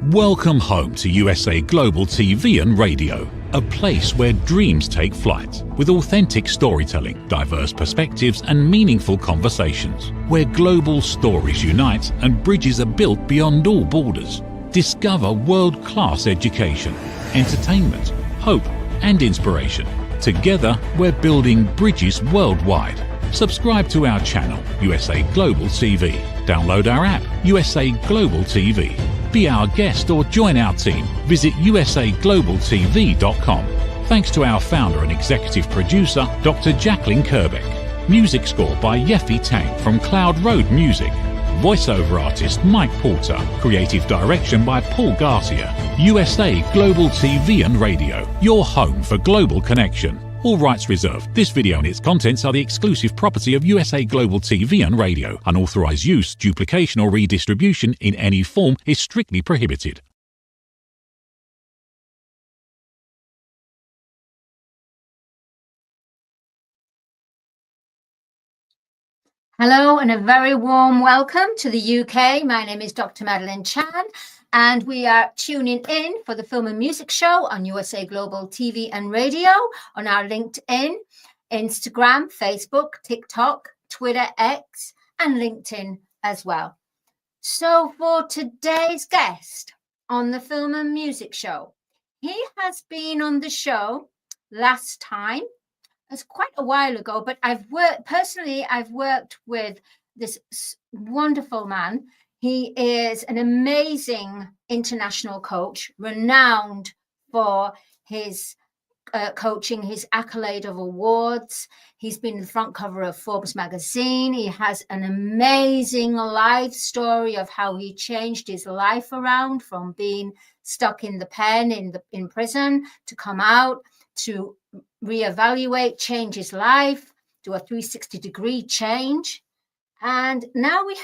Welcome home to USA Global TV and Radio, a place where dreams take flight, with authentic storytelling, diverse perspectives and meaningful conversations, where global stories unite and bridges are built beyond all borders. Discover world-class education, entertainment, hope and inspiration. Together, we're building bridges worldwide. Subscribe to our channel, USA Global TV. Download our app, USA Global TV. Be our guest or join our team. Visit usaglobaltv.com. Thanks to our founder and executive producer, Dr. Jacalyn Kerbeck. Music score by Yeffy Tang from Cloud Road Music. Voiceover artist Mike Porter. Creative direction by Paul Garcia. USA Global TV and Radio. Your home for global connection. All rights reserved. This video and its contents are the exclusive property of USA Global TV and Radio. Unauthorized use, duplication or redistribution in any form is strictly prohibited. Hello and a very warm welcome to the UK. My name is Dr. Madeleine Chan and we are tuning in for the Film and Music Show on USA Global TV and Radio on our LinkedIn, Instagram, Facebook, TikTok, Twitter, X and LinkedIn as well. So for today's guest on the Film and Music Show, he has been on the show last time. It's quite a while ago, but I've worked with this wonderful man. He is an amazing international coach, renowned for his coaching, his accolade of awards. He's been the front cover of Forbes magazine. He has an amazing life story of how he changed his life around from being stuck in the pen in prison to come out, to reevaluate, change his life, do a 360-degree change. And now he's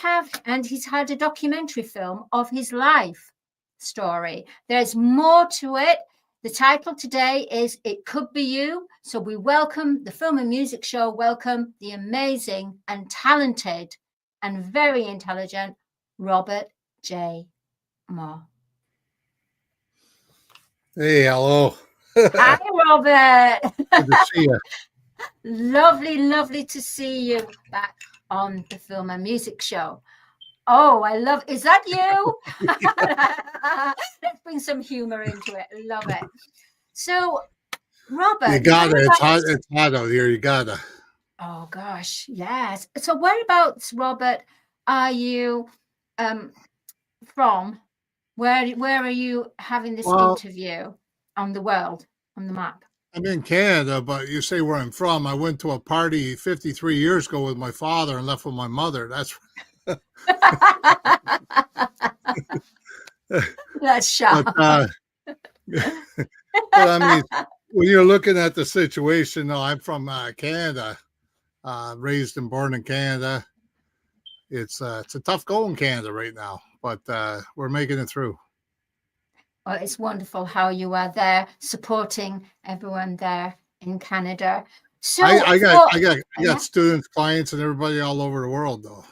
had a documentary film of his life story. There's more to it. The title today is It Could Be You. So we welcome the Film and Music Show, welcome the amazing and talented and very intelligent Robert J. Moore. Hey, hello. Hi, Robert. Good to see you. Lovely to see you back on the Film and Music Show. Oh, is that you? Let's bring some humor into it. Love it. So, Robert. You got it. It's hot out here. You got it. Oh, gosh. Yes. So whereabouts, Robert, are you from? Where are you having this interview on the world, on the map? I'm in Canada, but you say where I'm from. I went to a party 53 years ago with my father and left with my mother. That's That's sharp. But I mean, when you're looking at the situation, no, I'm from Canada, raised and born in Canada. It's a tough go in Canada right now, but we're making it through. Well, it's wonderful how you are there supporting everyone there in Canada. So I got students, clients, and everybody all over the world, though.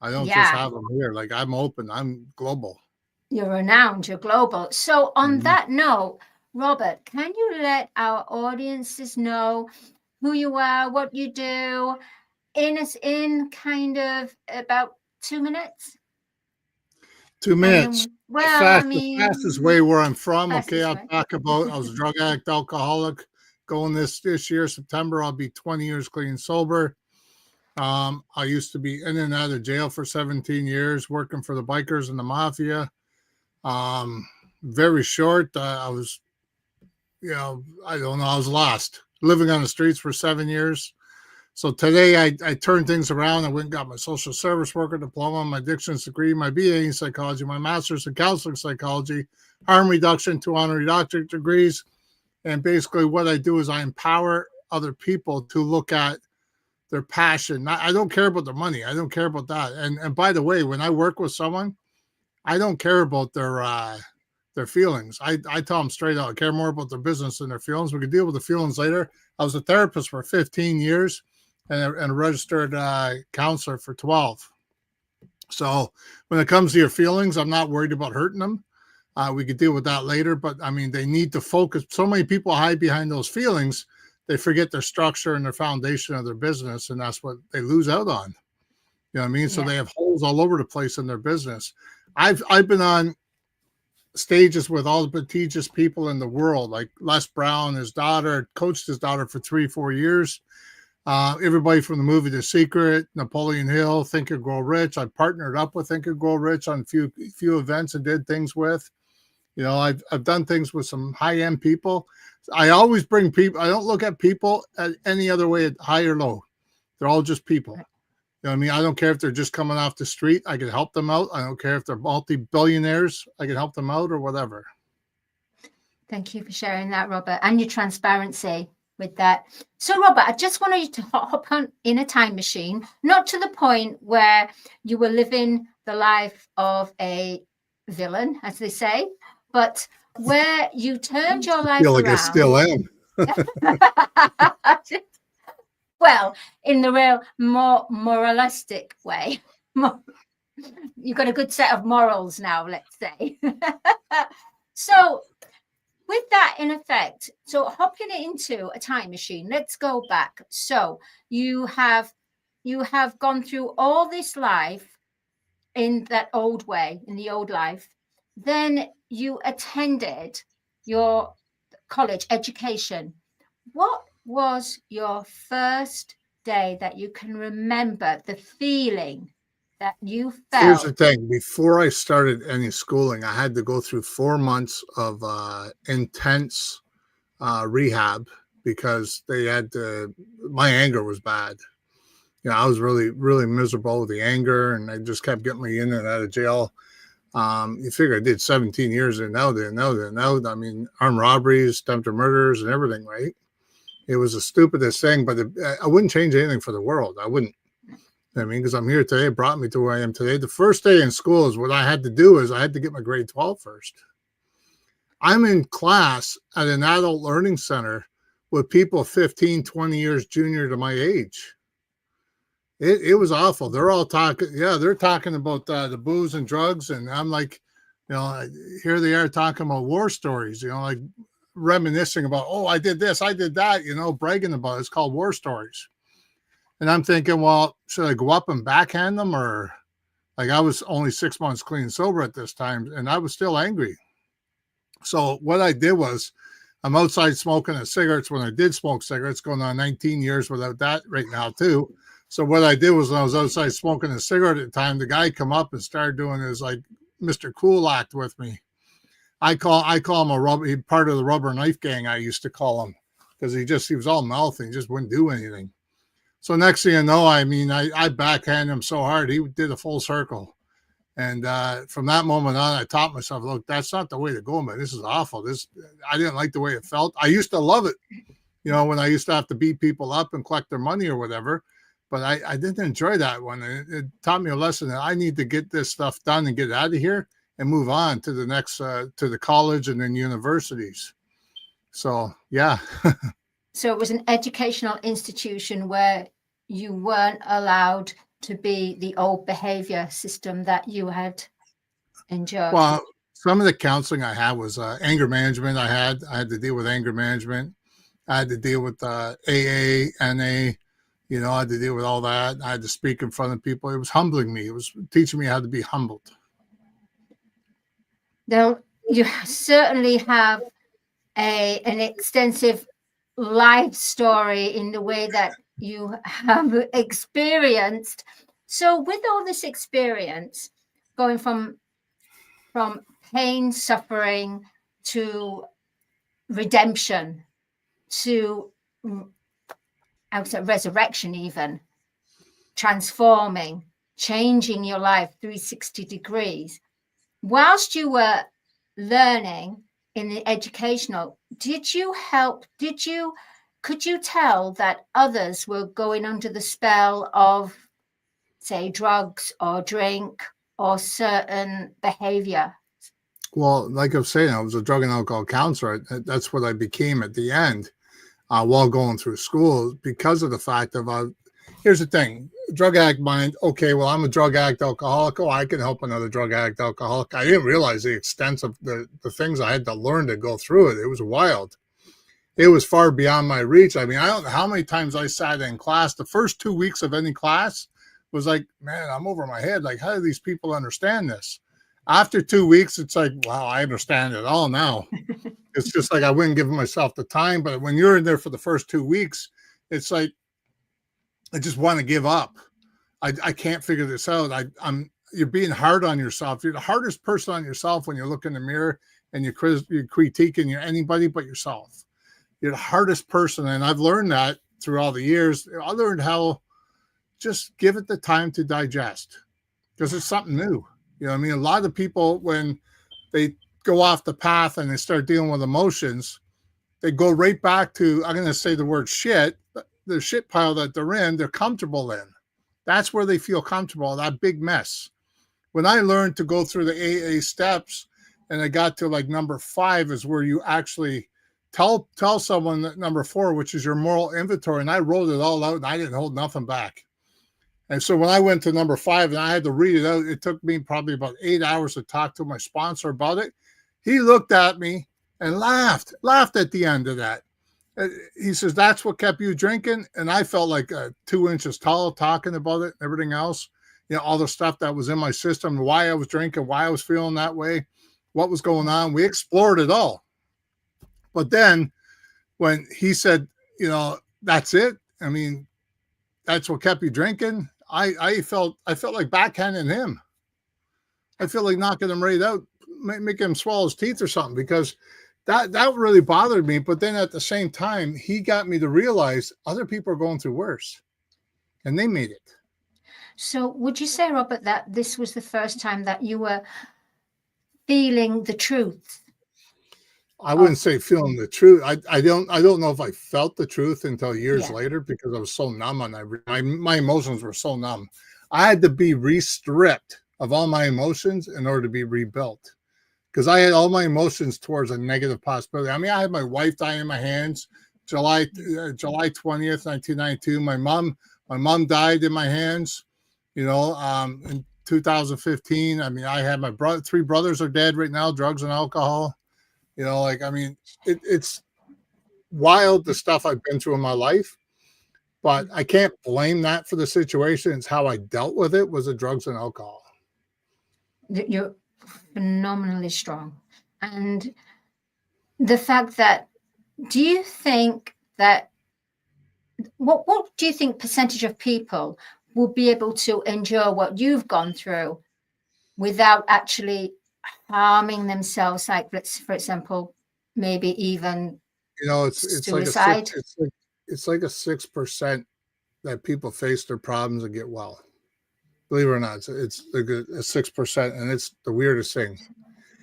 I don't just have them here. Like, I'm open. I'm global. You're renowned. You're global. So on that note, Robert, can you let our audiences know who you are, what you do, in kind of about 2 minutes? 2 minutes. The fastest way where I'm from. Okay, I'll talk about. I was a drug addict, alcoholic. Going this year, September, I'll be 20 years clean sober. I used to be in and out of jail for 17 years, working for the bikers and the mafia. Very short. I was, I was lost, living on the streets for 7 years. So today I turned things around. I went and got my social service worker diploma, my addictions degree, my BA in psychology, my master's in counseling psychology, harm reduction, 2 honorary doctorate degrees. And basically what I do is I empower other people to look at their passion. I don't care about their money. I don't care about that. And by the way, when I work with someone, I don't care about their feelings. I tell them straight out, I care more about their business than their feelings. We can deal with the feelings later. I was a therapist for 15 years. And a registered counselor for 12. So when it comes to your feelings, I'm not worried about hurting them. We could deal with that later, but I mean, they need to focus. So many people hide behind those feelings, they forget their structure and their foundation of their business, and that's what they lose out on. You know what I mean? So they have holes all over the place in their business. I've been on stages with all the prestigious people in the world, like Les Brown, his daughter, coached his daughter for 3-4 years. Everybody from the movie The Secret, Napoleon Hill, Think and Grow Rich. I partnered up with Think and Grow Rich on a few events and did things with. You know, I've done things with some high-end people. I always bring people. I don't look at people any other way, high or low. They're all just people. You know what I mean? I don't care if they're just coming off the street. I can help them out. I don't care if they're multi-billionaires. I can help them out or whatever. Thank you for sharing that, Robert, and your transparency with that. So, Robert, I just wanted you to hop on in a time machine, not to the point where you were living the life of a villain, as they say, but where you turned your life around. I still am. Well, in the real, more moralistic way. You've got a good set of morals now, let's say. So, with that in effect, so hopping it into a time machine, let's go back. So you have gone through all this life in that old way, in the old life. Then you attended your college education. What was your first day that you can remember, the feeling that you felt? Here's the thing. Before I started any schooling, I had to go through 4 months of intense rehab because my anger was bad. You know, I was really, really miserable with the anger, and they just kept getting me in and out of jail. You figure I did 17 years in and out. I mean, armed robberies, attempted murders, and everything, right? It was the stupidest thing, but I wouldn't change anything for the world. I wouldn't. I mean, because I'm here today, it brought me to where I am today. The first day in school is what I had to do is I had to get my grade 12 first. I'm in class at an adult learning center with people 15, 20 years junior to my age. It was awful. They're all talking. Yeah, they're talking about the booze and drugs. And I'm like, you know, here they are talking about war stories, you know, like reminiscing about, oh, I did this, I did that, you know, bragging about it. It's called war stories. And I'm thinking, well, should I go up and backhand them? Or like I was only 6 months clean and sober at this time, and I was still angry. So what I did was I'm outside smoking cigarettes when I did smoke cigarettes, going on 19 years without that right now too. So what I did was when I was outside smoking a cigarette at the time, the guy come up and started doing his like Mr. Cool act with me. I call him part of the rubber knife gang, I used to call him, because he was all mouth and he just wouldn't do anything. So next thing you know, I mean, I backhanded him so hard, he did a full circle. And from that moment on, I taught myself, look, that's not the way to go, man. This is awful. I didn't like the way it felt. I used to love it, you know, when I used to have to beat people up and collect their money or whatever. But I didn't enjoy that one. It taught me a lesson that I need to get this stuff done and get out of here and move on to the next, to the college and then universities. So, yeah. So it was an educational institution where you weren't allowed to be the old behavior system that you had enjoyed. Well, some of the counseling I had was anger management. I had to deal with anger management. I had to deal with AA, NA. You know, I had to deal with all that. I had to speak in front of people. It was humbling me. It was teaching me how to be humbled. Now, you certainly have an extensive life story in the way that you have experienced. So with all this experience, going from pain, suffering to redemption to resurrection, even transforming, changing your life 360 degrees, whilst you were learning in the educational, could you tell that others were going under the spell of, say, drugs or drink or certain behavior? Well, like I was saying, I was a drug and alcohol counselor. That's what I became at the end while going through school, because of the fact of, here's the thing, drug addict mind, okay, well, I'm a drug addict alcoholic. Oh, I can help another drug addict alcoholic. I didn't realize the extent of the things I had to learn to go through it. It was wild. It was far beyond my reach. I mean, I don't know how many times I sat in class. The first 2 weeks of any class was like, man, I'm over my head. Like, how do these people understand this? After 2 weeks, it's like, wow, I understand it all now. It's just like I wouldn't give myself the time. But when you're in there for the first 2 weeks, it's like, I just want to give up. I can't figure this out. You're being hard on yourself. You're the hardest person on yourself when you look in the mirror and you're critiquing anybody but yourself. You're the hardest person. And I've learned that through all the years. I learned how just give it the time to digest because it's something new. You know what I mean? A lot of people, when they go off the path and they start dealing with emotions, they go right back to, I'm going to say the word shit, the shit pile that they're in, they're comfortable in. That's where they feel comfortable, that big mess. When I learned to go through the AA steps and I got to like number 5 is where you actually tell someone that number 4, which is your moral inventory. And I wrote it all out and I didn't hold nothing back. And so when I went to number 5 and I had to read it out, it took me probably about 8 hours to talk to my sponsor about it. He looked at me and laughed at the end of that. He says, that's what kept you drinking. And I felt like 2 inches tall talking about it and everything else. You know, all the stuff that was in my system, why I was drinking, why I was feeling that way, what was going on. We explored it all. But then when he said, you know, that's it. I mean, that's what kept you drinking. I felt like backhanding him. I feel like knocking him right out, making him swallow his teeth or something, because that really bothered me. But then at the same time, he got me to realize other people are going through worse and they made it. So would you say, Robert, that this was the first time that you were feeling the truth? I wouldn't say feeling the truth. I don't know if I felt the truth until years later, because I was so numb and my emotions were so numb. I had to be re-stripped of all my emotions in order to be rebuilt, because I had all my emotions towards a negative possibility. I mean, I had my wife dying in my hands, July 20th, 1992. My mom died in my hands, you know, in 2015. I mean, I had my 3 brothers are dead right now, drugs and alcohol. You know, like, I mean, it's wild, the stuff I've been through in my life, but I can't blame that for the situation. It's how I dealt with it was the drugs and alcohol. You're phenomenally strong. And the fact that, do you think that, what do you think percentage of people will be able to endure what you've gone through without actually harming themselves, like, let's, for example, maybe even, you know, it's suicide? It's like a 6% that people face their problems and get well. Believe it or not, it's like a 6%, and it's the weirdest thing.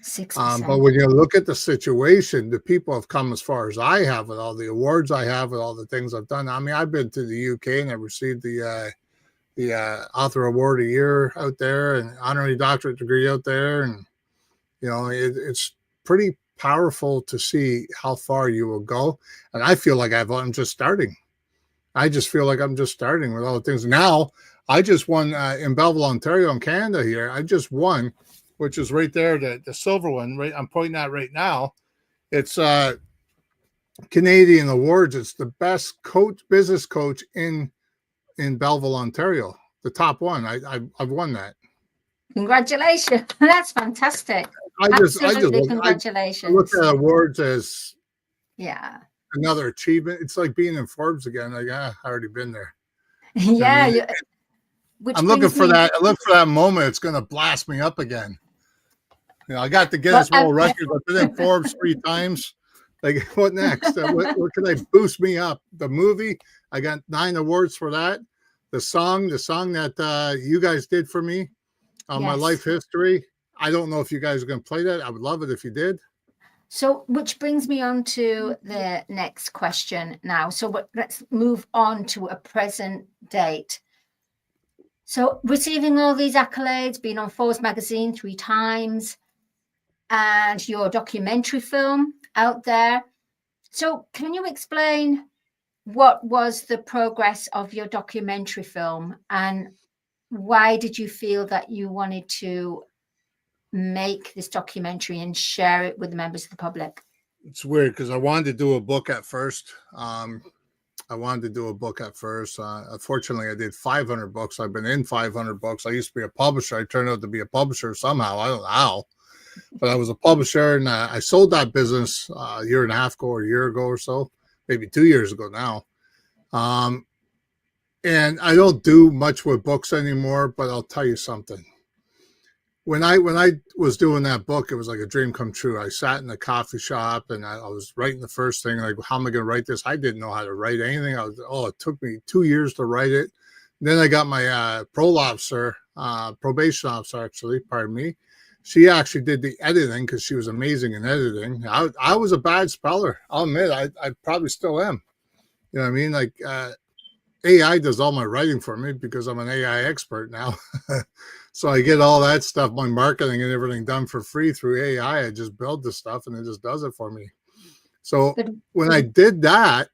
6%. But when you look at the situation, the people have come as far as I have with all the awards I have, with all the things I've done. I mean, I've been to the UK and I received the Author Award a year out there, and honorary doctorate degree out there, and you know, it's pretty powerful to see how far you will go. And I feel like I'm just starting. I just feel like I'm just starting with all the things. Now, I just won in Belleville, Ontario, in Canada here. I just won, which is right there, the silver one, right? I'm pointing at right now. It's Canadian Awards. It's the best business coach in Belleville, Ontario. The top one. I've won that. Congratulations. That's fantastic. Absolutely, congratulations. I look at awards as another achievement. It's like being in Forbes again. Like, I already been there. Yeah. I mean, I'm looking for that. I look for that moment. It's going to blast me up again. You know, I got the Guinness World Records. I've been in Forbes 3 times. Like, what next? What can I boost me up? The movie, I got 9 awards for that. The song that you guys did for me on my life history. I don't know if you guys are going to play that. I would love it if you did. So, which brings me on to the next question now. So let's move on to a present date. So, receiving all these accolades, being on Forbes magazine 3 times, and your documentary film out there. So, can you explain what was the progress of your documentary film, and why did you feel that you wanted to make this documentary and share it with the members of the public? It's weird because I wanted to do a book at first. Unfortunately, I did 500 books. I've been in 500 books. I used to be a publisher. I turned out to be a publisher somehow. I don't know how, but I was a publisher, and I sold that business a year and a half ago, or a year ago or so, maybe 2 years ago now. And I don't do much with books anymore, but I'll tell you something. When I was doing that book, it was like a dream come true. I sat in a coffee shop and I was writing the first thing, like, how am I going to write this? I didn't know how to write anything. It took me 2 years to write it. Then I got my probation officer, actually, pardon me. She actually did the editing because she was amazing in editing. I was a bad speller. I'll admit, I probably still am. You know what I mean? Like, AI does all my writing for me because I'm an AI expert now. So I get all that stuff, my marketing and everything done for free through AI. I just build the stuff and it just does it for me. So when I did that,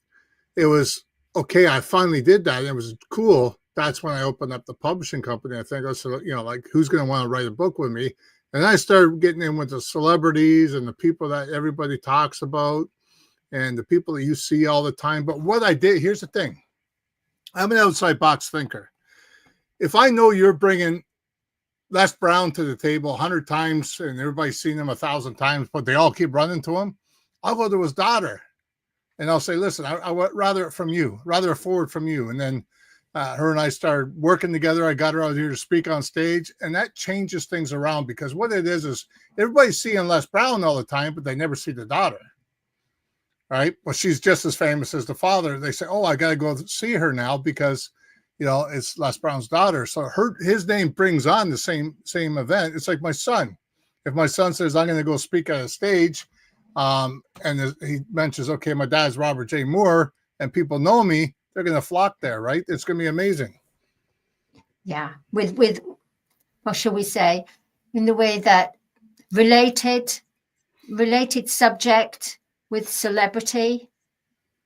it was okay. I finally did that. It was cool. That's when I opened up the publishing company. I think I said, like, who's going to want to write a book with me? And I started getting in with the celebrities and the people that everybody talks about and the people that you see all the time. But what I did, here's the thing. I'm an outside box thinker. If I know you're bringing Les Brown to the table 100 times and everybody's seen him 1,000 times, but they all keep running to him, I'll go to his daughter and I'll say, listen, I would rather a forward from you. And then her and I started working together. I got her out here to speak on stage, and that changes things around because what it is everybody's seeing Les Brown all the time, but they never see the daughter. Right. Well, she's just as famous as the father. They say, oh, I got to go see her now because, it's Les Brown's daughter. So his name brings on the same event. It's like my son. If my son says, I'm going to go speak at a stage, and he mentions, okay, my dad's Robert J. Moore, and people know me, they're going to flock there, right? It's going to be amazing. Yeah. With what shall we say, in the way that related subject with celebrity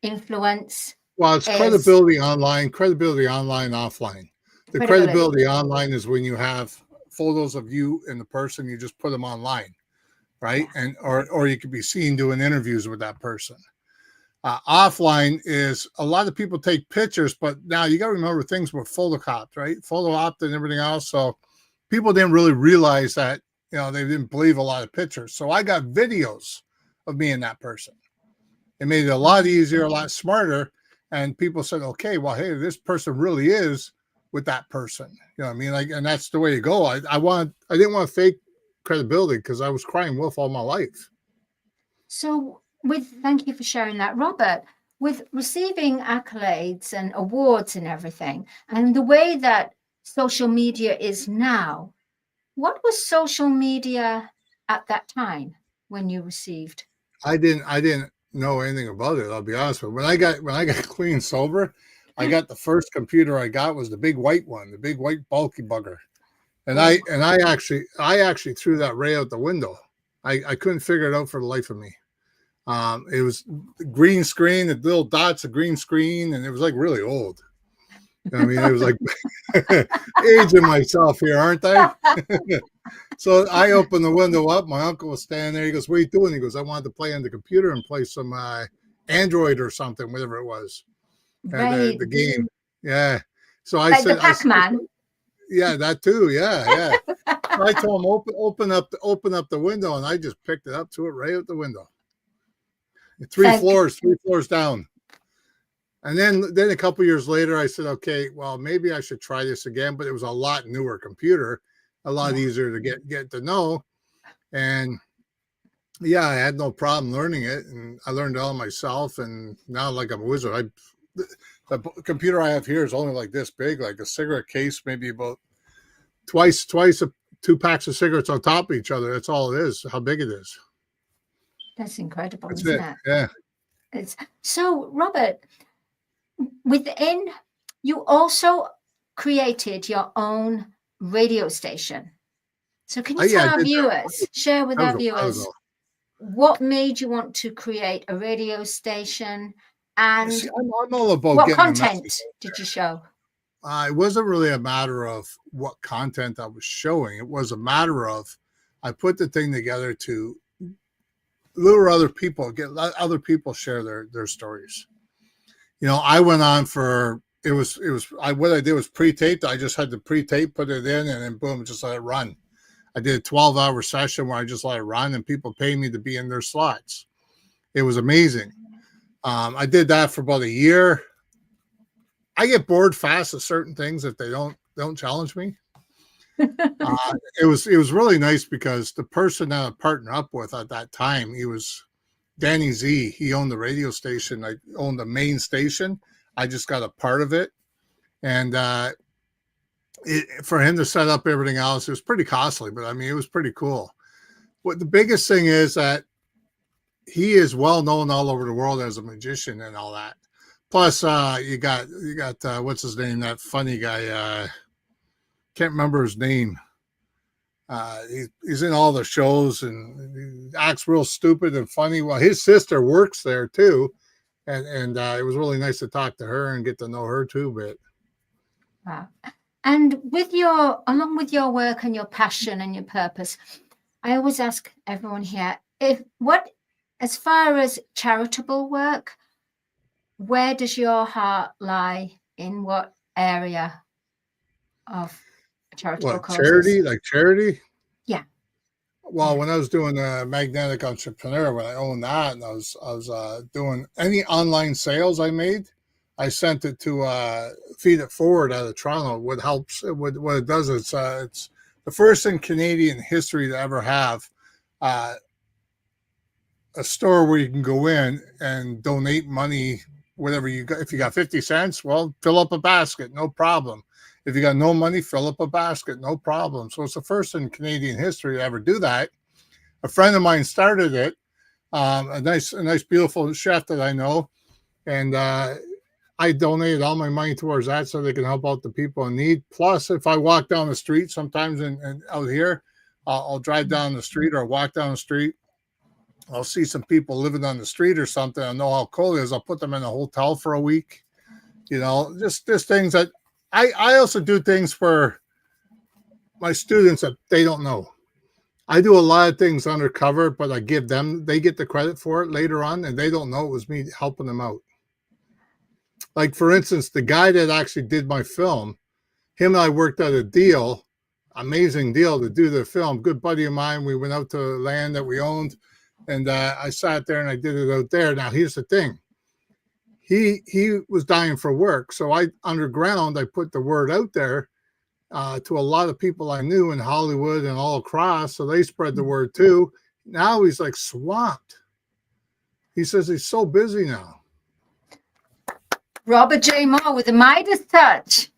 influence. Well, it's credibility online, offline. The credibility online is when you have photos of you and the person, you just put them online, right? Yeah. And or you could be seen doing interviews with that person. Offline is a lot of people take pictures, but now you got to remember things were photocopied, right? Photo-opted and everything else. So people didn't really realize that, they didn't believe a lot of pictures. So I got videos of me and that person. It made it a lot easier, a lot smarter. And people said, okay, well, hey, this person really is with that person. You know what I mean? Like, and that's the way to go. I didn't want to fake credibility because I was crying wolf all my life. So thank you for sharing that, Robert. With receiving accolades and awards and everything, and the way that social media is now, what was social media at that time when you received? I didn't know anything about it. I'll be honest with you. When I got clean sober, I got the first computer I got was the big white one, the big white bulky bugger. And I actually threw that right out the window. I couldn't figure it out for the life of me. It was green screen, the little dots of green screen, and it was like really old. I mean, it was like aging myself here, aren't I? So I opened the window up. My uncle was standing there. He goes, what are you doing? He goes, I wanted to play on the computer and play some Android or something, whatever it was. Right. The game. Yeah. So I like said, the Pac-Man. Yeah, that too. Yeah. So I told him, open up the window, and I just picked it up, threw it right out the window. Three floors down. And then a couple years later, I said, okay, well, maybe I should try this again. But it was a lot newer computer, a lot easier to get to know. And yeah, I had no problem learning it. And I learned it all myself. And now, like, I'm a wizard. The computer I have here is only like this big, like a cigarette case, maybe about twice 2 packs of cigarettes on top of each other. That's all it is, how big it is. That's incredible, That's isn't it? Yeah. So, Robert, you also created your own radio station. So can you tell our viewers, share with our viewers, what made you want to create a radio station And See, I'm all about what getting the message content did you show? It wasn't really a matter of what content I was showing. It was a matter of I put the thing together to lure other people, let other people share their stories. I went on for what I did was pre-taped. I just had to pre-tape, put it in, and then boom, just let it run. I did a 12-hour session where I just let it run, and people paid me to be in their slots. It was amazing. I did that for about a year. I get bored fast of certain things if they don't challenge me. It was really nice because the person that I partnered up with at that time, he was Danny Z. He owned the radio station. I owned the main station. I just got a part of it, and for him to set up everything else, it was pretty costly. But I mean, it was pretty cool. What the biggest thing is that he is well known all over the world as a magician and all that. Plus, you got what's his name? That funny guy. Can't remember his name. He's in all the shows and he acts real stupid and funny. Well, his sister works there too, and it was really nice to talk to her and get to know her too. But wow. And along with your work and your passion and your purpose, I always ask everyone here as far as charitable work, where does your heart lie? In what area of charitable causes? Charity? Like charity? Yeah. Well, when I was doing the Magnetic Entrepreneur, when I owned that, and I was doing any online sales I made, I sent it to Feed It Forward out of Toronto. What it does is it's the first in Canadian history to ever have a store where you can go in and donate money, whatever you got. If you got 50 cents, well, fill up a basket, no problem. If you got no money, fill up a basket, no problem. So it's the first in Canadian history to ever do that. A friend of mine started it, a nice, beautiful chef that I know, and I donated all my money towards that so they can help out the people in need. Plus, if I walk down the street sometimes and out here, I'll drive down the street or walk down the street. I'll see some people living on the street or something. I know how cold it is. I'll put them in a hotel for a week. Just things that I also do things for my students that they don't know. I do a lot of things undercover, but they get the credit for it later on, and they don't know it was me helping them out. Like, for instance, the guy that actually did my film, him and I worked out a deal, amazing deal to do the film. Good buddy of mine. We went out to land that we owned, and I sat there and I did it out there. Now, here's the thing. He was dying for work. So underground, I put the word out there to a lot of people I knew in Hollywood and all across. So they spread the word too. Now he's like swamped. He says he's so busy now. Robert J. Moore with the Midas touch.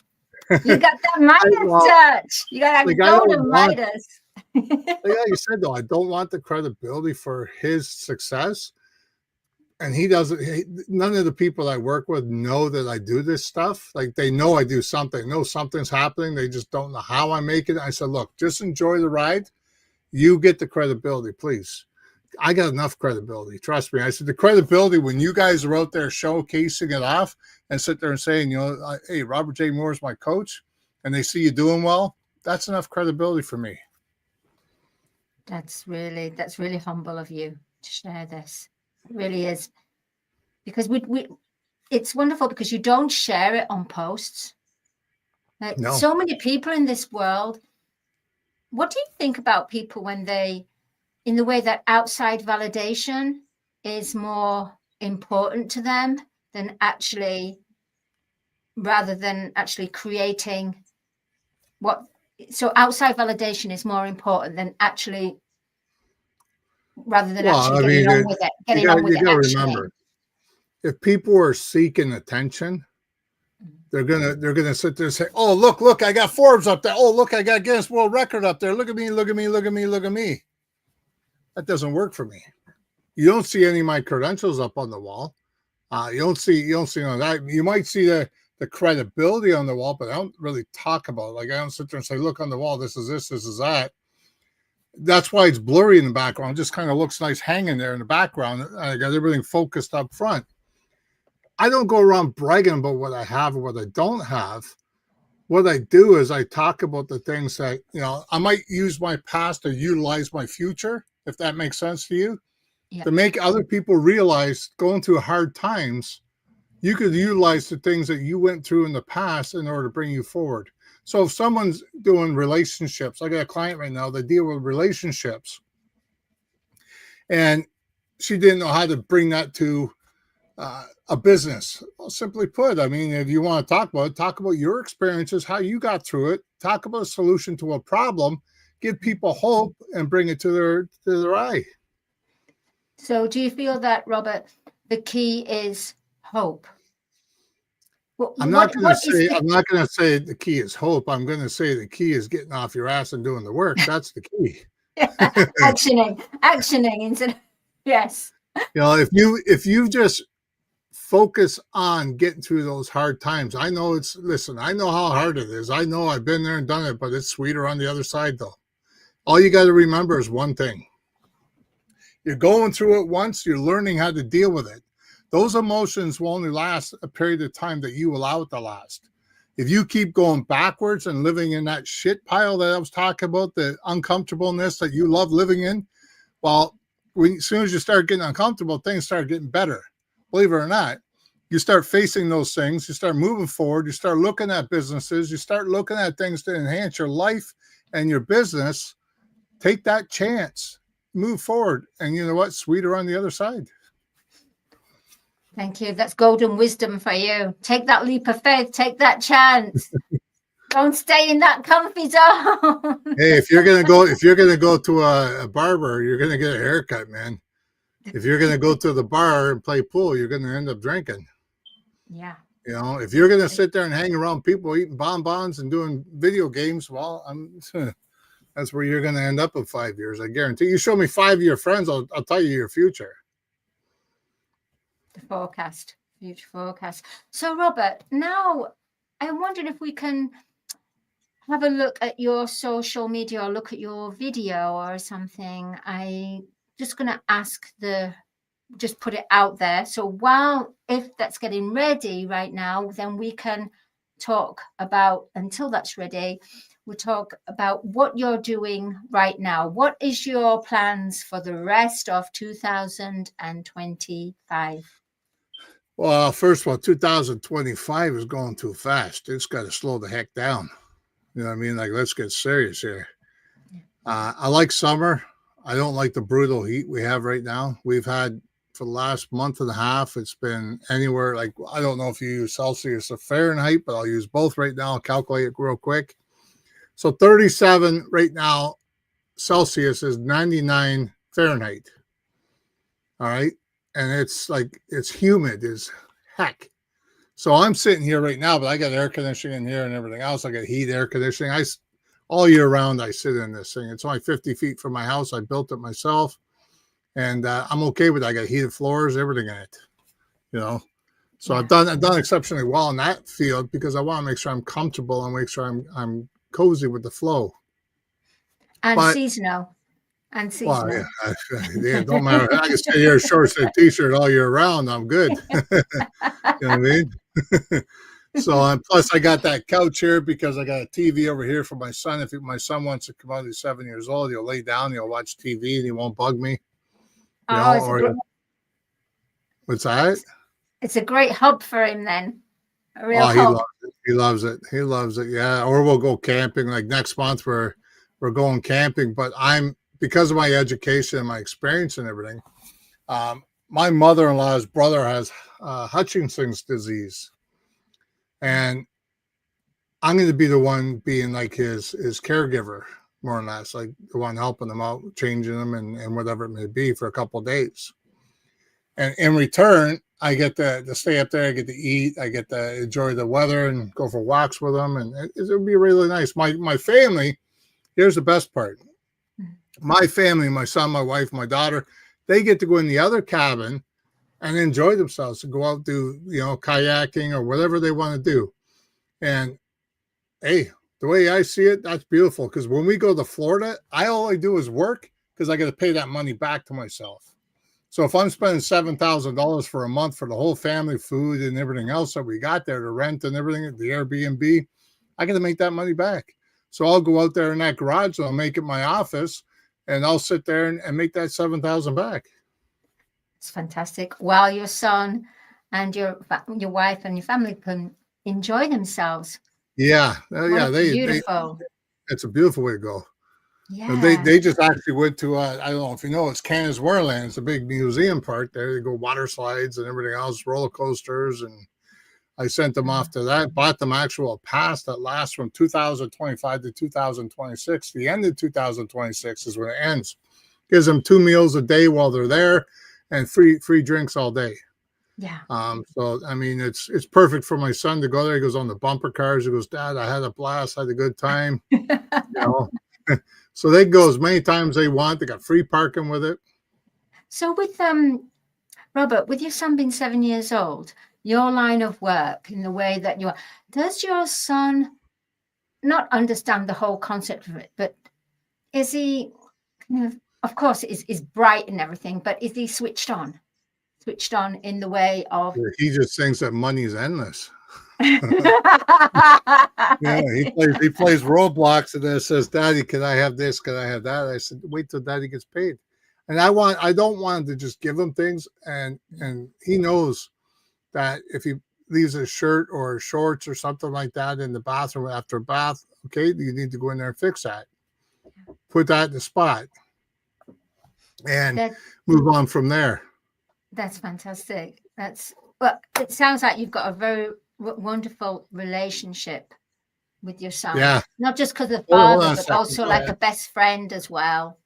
You got that Midas touch. You got to go to Midas. Like you said, though, I don't want the credibility for his success. And he doesn't, none of the people I work with know that I do this stuff. Like, they know I do something, know something's happening. They just don't know how I make it. I said, look, just enjoy the ride. You get the credibility, please. I got enough credibility. Trust me. I said, the credibility, when you guys are out there showcasing it off and sit there and saying, hey, Robert J. Moore is my coach, and they see you doing well, that's enough credibility for me. That's really humble of you to share this. It really is, because it's wonderful because you don't share it on posts. Like, no. So many people in this world. What do you think about people when in the way that outside validation is more important to them rather than actually creating so outside validation is more important than actually. Rather than getting on with it. You got to remember, if people are seeking attention, they're gonna sit there and say, "Oh, look, I got Forbes up there. Oh, look, I got Guinness World Record up there. Look at me, look at me, look at me, look at me." That doesn't work for me. You don't see any of my credentials up on the wall. You don't see none of that. You might see the credibility on the wall, but I don't really talk about it. Like, I don't sit there and say, "Look on the wall. This is this. This is that." That's why it's blurry in the background. It just kind of looks nice hanging there in the background. I got everything focused up front. I don't go around bragging about what I have or what I don't have. What I do is I talk about the things that, I might use my past to utilize my future, if that makes sense to you, to make other people realize going through hard times, you could utilize the things that you went through in the past in order to bring you forward. So if someone's doing relationships, I got a client right now that deal with relationships, and she didn't know how to bring that to a business. Well, simply put, I mean, if you want to talk about your experiences, how you got through it, talk about a solution to a problem, give people hope, and bring it to their eye. So do you feel that, Robert, the key is hope? I'm not going to say the key is hope. I'm going to say the key is getting off your ass and doing the work. That's the key. actioning instead. Yes. If you just focus on getting through those hard times. I know I know how hard it is. I know I've been there and done it, but it's sweeter on the other side though. All you got to remember is one thing. You're going through it once, you're learning how to deal with it. Those emotions will only last a period of time that you allow it to last. If you keep going backwards and living in that shit pile that I was talking about, the uncomfortableness that you love living in, well, as soon as you start getting uncomfortable, things start getting better. Believe it or not, you start facing those things, you start moving forward, you start looking at businesses, you start looking at things to enhance your life and your business. Take that chance, move forward, and you know what? Sweeter on the other side. Thank you. That's golden wisdom for you. Take that leap of faith, take that chance. Don't stay in that comfy zone. Hey, if you're gonna go to a barber, you're gonna get a haircut, man. If you're gonna go to the bar and play pool, you're gonna end up drinking. Yeah. If you're gonna sit there and hang around people eating bonbons and doing video games, well, that's where you're gonna end up in 5 years. I guarantee. You show me 5 of your friends, I'll tell you your future. The forecast, future forecast. So, Robert, now I'm wondering if we can have a look at your social media or look at your video or something. I just going to just put it out there. So if that's getting ready right now, then we can talk about, until that's ready, we'll talk about what you're doing right now. What is your plans for the rest of 2025? Well, first of all, 2025 is going too fast. It's got to slow the heck down. You know what I mean? Like, let's get serious here. I like summer. I don't like the brutal heat we have right now. We've had, for the last month and a half, it's been anywhere, like, I don't know if you use Celsius or Fahrenheit, but I'll use both right now. I'll calculate it real quick. So 37 right now, Celsius is 99 Fahrenheit. All right. And it's humid as heck. So I'm sitting here right now, but I got air conditioning in here and everything else. I got heat, air conditioning. All year round, I sit in this thing. It's only 50 feet from my house. I built it myself, and I'm okay with it. I got heated floors, everything in it, So I've done exceptionally well in that field because I want to make sure I'm comfortable and make sure I'm cozy with the flow. And seasonal. Well, yeah, don't matter. I can stay here, shorts and t-shirt all year round. I'm good. You know what I mean? So, plus I got that couch here because I got a TV over here for my son. If my son wants to come out, he's 7 years old. He'll lay down, he'll watch TV, and he won't bug me. What's that? It's a great hub for him then. A real hub. He loves it. He loves it. Yeah. Or we'll go camping. Like next month, we're going camping. But because of my education and my experience and everything, my mother-in-law's brother has Hutchinson's disease. And I'm going to be the one being like his caregiver, more or less, like the one helping him out, changing him and whatever it may be for a couple of days. And in return, I get to stay up there, I get to eat, I get to enjoy the weather and go for walks with them. And it'll be really nice. My family, here's the best part. My family, my son, my wife, my daughter, they get to go in the other cabin and enjoy themselves, to go out, do, kayaking or whatever they want to do. And hey, the way I see it, that's beautiful. Because when we go to Florida, all I do is work because I got to pay that money back to myself. So if I'm spending $7,000 for a month for the whole family, food and everything else that we got there, the rent and everything, the Airbnb, I got to make that money back. So I'll go out there in that garage and I'll make it my office, and I'll sit there and make that 7,000 back. It's fantastic. While your son and your wife and your family can enjoy themselves. Yeah, Beautiful. It's a beautiful way to go. Yeah. They just actually went to I don't know if you know, it's Canada's Wonderland. It's a big museum park there. They go water slides and everything else, roller coasters, and I sent them off to that. Bought them actual pass that lasts from 2025 to 2026. The end of 2026 is when it ends. Gives them 2 meals a day while they're there, and free drinks all day. Yeah. So I mean, it's perfect for my son to go there. He goes on the bumper cars. He goes, Dad, I had a blast, had a good time. You know. So they go as many times they want. They got free parking with it. So with Robert, with your son being 7 years old, your line of work in the way that you are, does your son not understand the whole concept of it, but is he of course is bright and everything, but is he switched on in the way of He just thinks that money is endless. Yeah, he plays Roblox and then says, Daddy, can I have this? Can I have that? I said, wait till Daddy gets paid. And I don't want to just give him things, and he knows that if he leaves a shirt or shorts or something like that in the bathroom after a bath, okay, you need to go in there and fix that. Put that in the spot and move on from there. That's fantastic. It sounds like you've got a very wonderful relationship with your son. Yeah. Not just because of the father, but also like a best friend as well.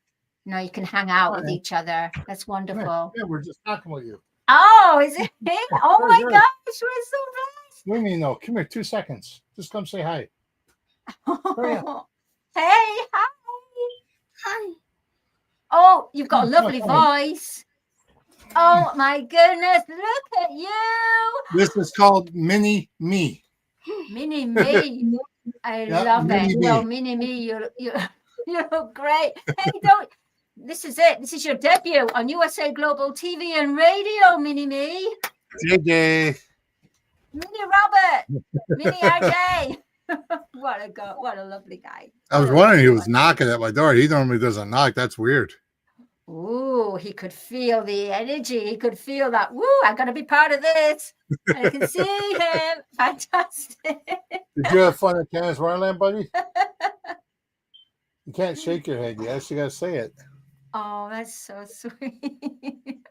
You know, you can hang out with each other. That's wonderful. Yeah, we're just talking about you. Oh, is it him? Oh my gosh, we're so blessed. What do you mean, no? Come here, 2 seconds. Just come say hi. Hey, hi. Hi. Oh, you've got a lovely voice. Oh my goodness, look at you. This is called Mini Me. Mini Me. I love it. Well, Mini Me, you look great. Hey, this is it. This is your debut on USA Global TV and Radio, Mini Me. JJ. Mini Robert. Mini RJ. What a lovely guy. I was wondering, he was knocking at my door. He normally doesn't knock. That's weird. Ooh, he could feel the energy. He could feel that. Woo, I got to be part of this. I can see him. Fantastic. Did you have fun at Canada's Wonderland, buddy? You can't shake your head. Yes, you got to say it. Oh, that's so sweet.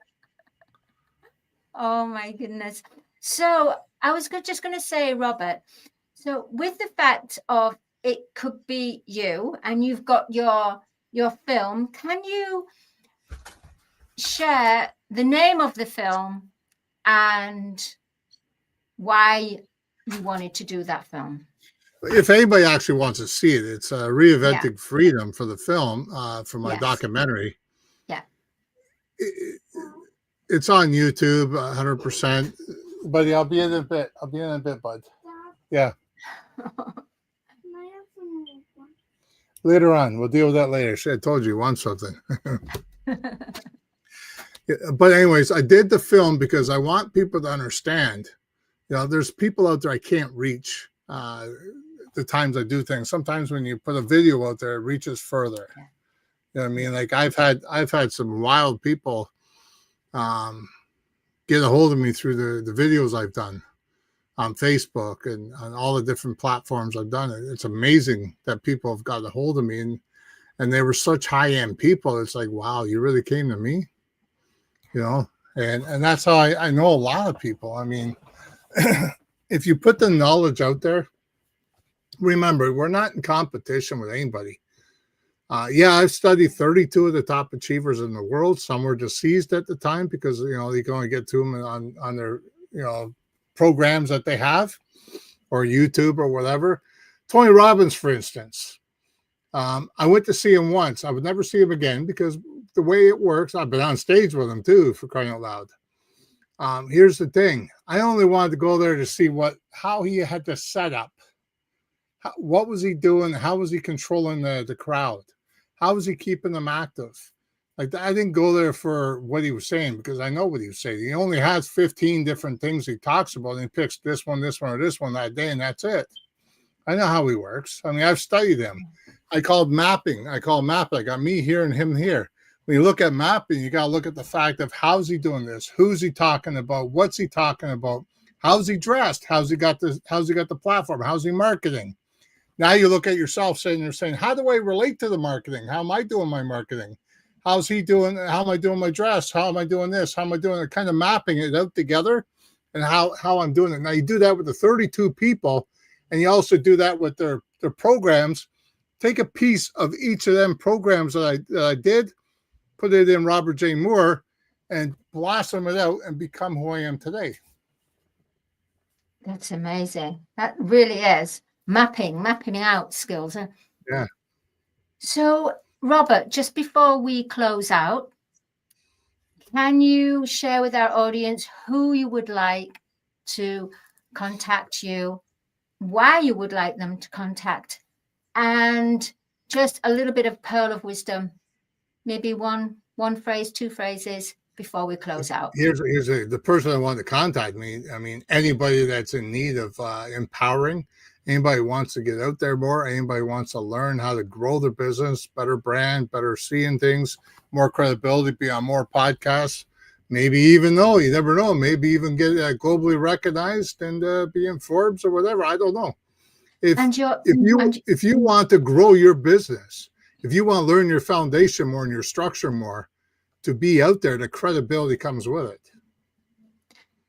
Oh, my goodness. So I was just going to say, Robert, so with the fact of it could be you and you've got your film, can you share the name of the film and why you wanted to do that film? If anybody actually wants to see it, it's Reinventing Freedom for the film, for my documentary. Yeah. It's on YouTube, 100%. Buddy, I'll be in a bit, bud. Yeah. Later on. We'll deal with that later. Shit, I told you want something. But anyways, I did the film because I want people to understand, there's people out there I can't reach the times I do things. Sometimes when you put a video out there, it reaches further. You know what I mean? Like I've had some wild people get a hold of me through the videos I've done on Facebook and on all the different platforms I've done it. It's amazing that people have got a hold of me, and they were such high-end people. It's like, wow, you really came to me, and that's how I know a lot of people. I mean, if you put the knowledge out there, remember, we're not in competition with anybody. I've studied 32 of the top achievers in the world. Some were deceased at the time because, you can only get to them on their, programs that they have or YouTube or whatever. Tony Robbins, for instance, I went to see him once. I would never see him again because the way it works, I've been on stage with him too, for crying out loud. Here's the thing. I only wanted to go there to see how he had the setup. What was he doing? How was he controlling the crowd? How was he keeping them active? Like, I didn't go there for what he was saying, because I know what he was saying. He only has 15 different things he talks about, and he picks this one, or this one that day, and that's it. I know how he works. I mean, I've studied him. I call mapping. I got me here and him here. When you look at mapping, you got to look at the fact of how's he doing this? Who's he talking about? What's he talking about? How's he dressed? How's he got the platform? How's he marketing? Now you look at yourself saying, how do I relate to the marketing? How am I doing my marketing? How's he doing? How am I doing my dress? How am I doing this? How am I doing it? Kind of mapping it out together, and how I'm doing it. Now you do that with the 32 people, and you also do that with their programs. Take a piece of each of them programs that I did, put it in Robert J. Moore, and blossom it out and become who I am today. That's amazing. That really is mapping out skills. Yeah. So, Robert, just before we close out, can you share with our audience who you would like to contact you, why you would like them to contact, and just a little bit of pearl of wisdom, maybe one phrase, two phrases before we close out? Here's the person I want to contact me. I mean, anybody that's in need of empowering, anybody wants to get out there more, anybody wants to learn how to grow their business, better brand, better seeing things, more credibility, be on more podcasts, maybe even though you never know, maybe even get globally recognized and be in Forbes or whatever. I don't know. If you want to grow your business, if you want to learn your foundation more and your structure more, to be out there, the credibility comes with it.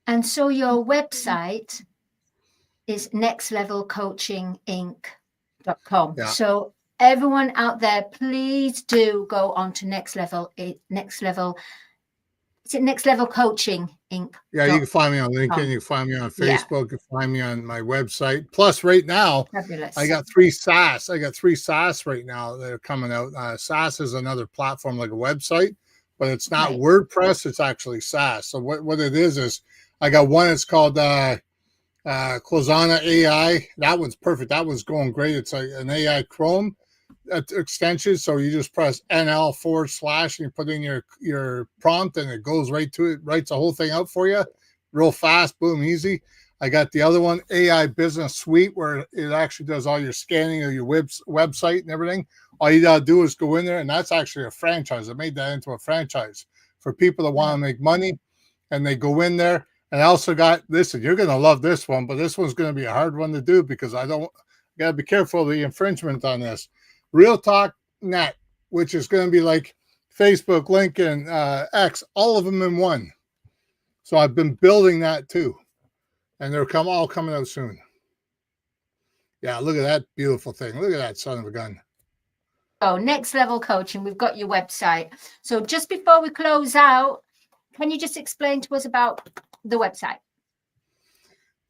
And so your website is nextlevelcoachinginc.com. Yeah. So everyone out there, please do go on to Next Level. Is it Next Level Coaching Inc? Yeah, you can find me on LinkedIn. You can find me on Facebook. You can find me on my website. Plus, right now, fabulous. I got 3 SaaS. I got 3 SaaS right now that are coming out. SaaS is another platform like a website, but it's not WordPress. It's actually SaaS. So what it is I got one. It's called Closana AI. That one's perfect. That one's going great. It's like an AI Chrome extension. So you just press NL / and you put in your prompt, and it goes right to it, writes the whole thing out for you real fast, boom, easy. I got the other one, AI Business Suite, where it actually does all your scanning of your website and everything. All you got to do is go in there, and that's actually a franchise. I made that into a franchise for people that want to make money, and they go in there. And I also got, listen, you're going to love this one, but this one's going to be a hard one to do because I got to be careful of the infringement on this. Real Talk Net, which is going to be like Facebook, LinkedIn, X, all of them in one. So I've been building that too. And they're all coming out soon. Yeah, look at that beautiful thing. Look at that son of a gun. Oh, Next Level Coaching. We've got your website. So just before we close out, can you just explain to us about the website?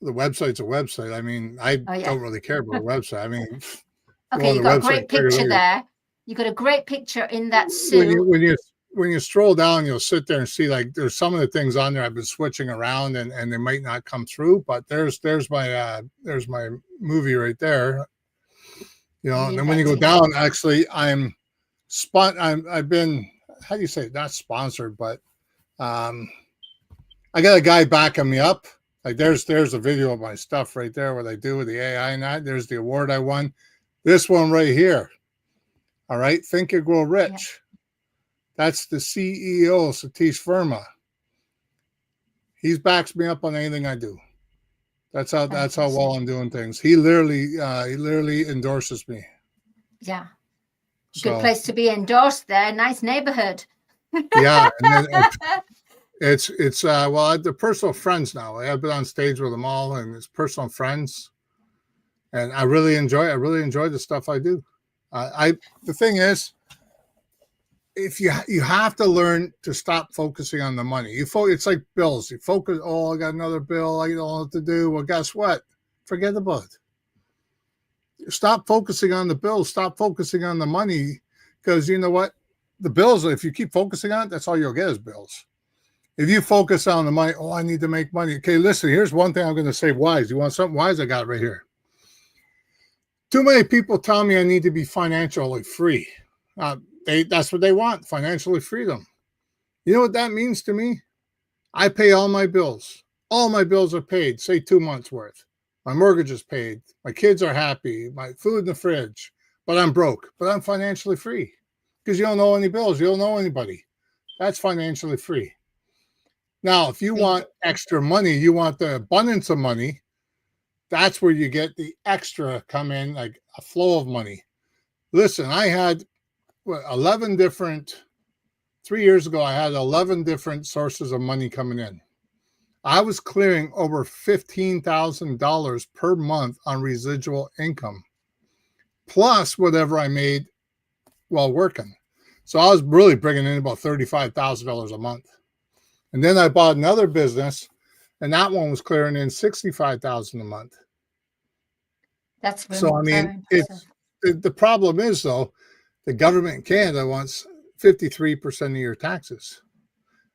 The website's a website. I mean, I don't really care about a website. I mean, okay, you got a great picture there. You got a great picture in that suit. When you stroll down, you'll sit there and see, like, there's some of the things on there I've been switching around, and they might not come through. But there's my movie right there. You know, and then when you go down, actually, I've been, how do you say it? Not sponsored, but I got a guy backing me up. Like there's a video of my stuff right there, what I do with the AI and that. There's the award I won. This one right here. All right. Think and Grow Rich. Yeah. That's the CEO, Satish Verma. He backs me up on anything I do. That's how well I'm doing things. He literally endorses me. Yeah. Good place to be endorsed there. Nice neighborhood. Yeah. And then it's they're personal friends now. I've been on stage with them all, and it's personal friends. And I really enjoy the stuff I do. The thing is, if you have to learn to stop focusing on the money. It's like bills. You focus, I got another bill, I don't know what to do. Well, guess what? Forget about it. Stop focusing on the bills. Stop focusing on the money, because you know what? The bills, if you keep focusing on it, that's all you'll get is bills. If you focus on the money, I need to make money. Okay, listen, here's one thing I'm going to say wise. You want something wise? I got it right here. Too many people tell me I need to be financially free. that's what they want, financially freedom. You know what that means to me? I pay all my bills. All my bills are paid, say 2 months worth. My mortgage is paid. My kids are happy. My food in the fridge. But I'm broke. But I'm financially free because you don't owe any bills. You don't owe anybody. That's financially free. Now, if you want extra money, you want the abundance of money, that's where you get the extra come in, like a flow of money. Listen, I had 11 different, 3 years ago, I had 11 different sources of money coming in. I was clearing over $15,000 per month on residual income, plus whatever I made while working. So I was really bringing in about $35,000 a month. And then I bought another business, and that one was clearing in $65,000 a month. That's really so. I mean, the problem is though, the government in Canada wants 53% of your taxes.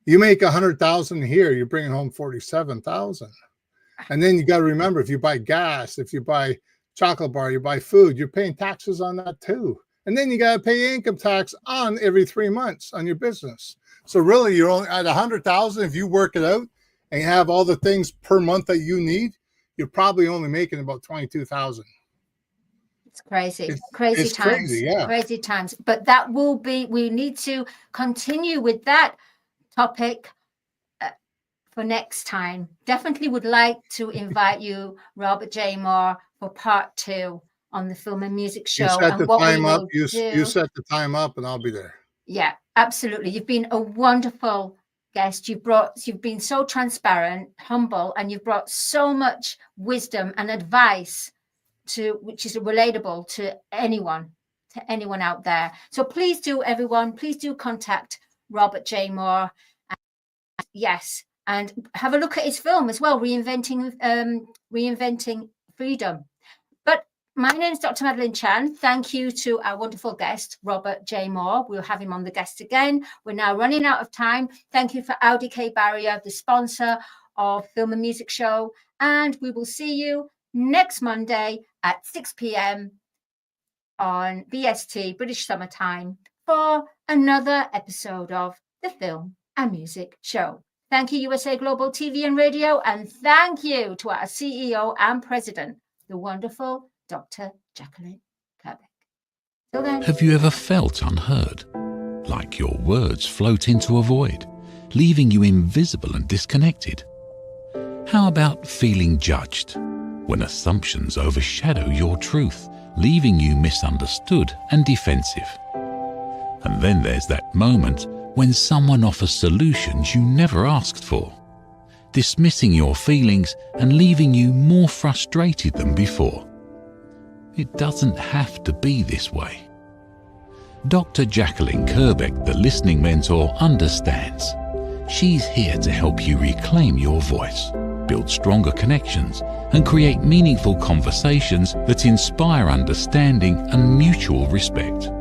You make 100,000 here, you're bringing home 47,000. And then you got to remember, if you buy gas, if you buy chocolate bar, you buy food, you're paying taxes on that too. And then you got to pay income tax on every 3 months on your business. So really, you're only at 100,000. If you work it out and you have all the things per month that you need, you're probably only making about 22,000. It's crazy. Crazy times. Crazy, yeah. Crazy times. But that will be, we need to continue with that topic for next time. Definitely would like to invite you, Robert J. Moore, for part 2 on the Film and Music Show. You set the time up. You do. set the time up, and I'll be there. Yeah, absolutely. You've been a wonderful guest. You've been so transparent, humble, and you've brought so much wisdom and advice which is relatable to anyone out there. So please do, everyone, please do contact Robert J. Moore. Yes, and have a look at his film as well, Reinventing Freedom. But my name is Dr. Madalene Chan. Thank you to our wonderful guest, Robert J. Moore. We'll have him on the guest again. We're now running out of time. Thank you for Audi K Barrier, the sponsor of Film and Music Show. And we will see you next Monday at 6 p.m. on BST, British Summer Time, for another episode of the Film and Music Show. Thank you, USA Global TV and Radio, and thank you to our CEO and President, the wonderful Dr. Jacalyn Kerbeck. Till then. Have you ever felt unheard? Like your words float into a void, leaving you invisible and disconnected? How about feeling judged, when assumptions overshadow your truth, leaving you misunderstood and defensive? And then there's that moment when someone offers solutions you never asked for, dismissing your feelings and leaving you more frustrated than before. It doesn't have to be this way. Dr. Jacalyn Kerbeck, the listening mentor, understands. She's here to help you reclaim your voice, build stronger connections, and create meaningful conversations that inspire understanding and mutual respect.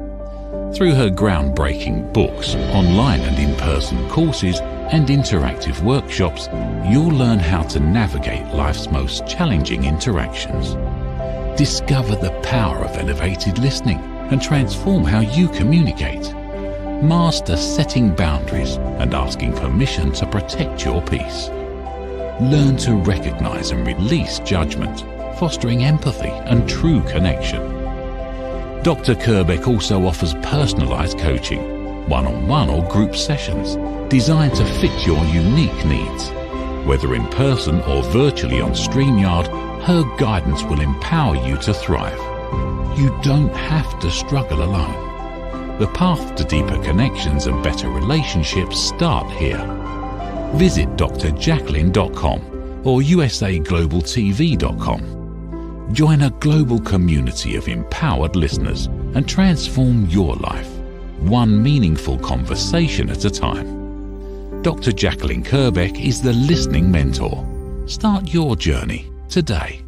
Through her groundbreaking books, online and in-person courses, and interactive workshops, you'll learn how to navigate life's most challenging interactions. Discover the power of elevated listening and transform how you communicate. Master setting boundaries and asking permission to protect your peace. Learn to recognize and release judgment, fostering empathy and true connection. Dr. Kerbeck also offers personalized coaching, one-on-one or group sessions designed to fit your unique needs. Whether in person or virtually on StreamYard, her guidance will empower you to thrive. You don't have to struggle alone. The path to deeper connections and better relationships start here. Visit drjacalyn.com or usaglobaltv.com. Join a global community of empowered listeners and transform your life, one meaningful conversation at a time. Dr. Jacalyn Kerbeck is the listening mentor. Start your journey today.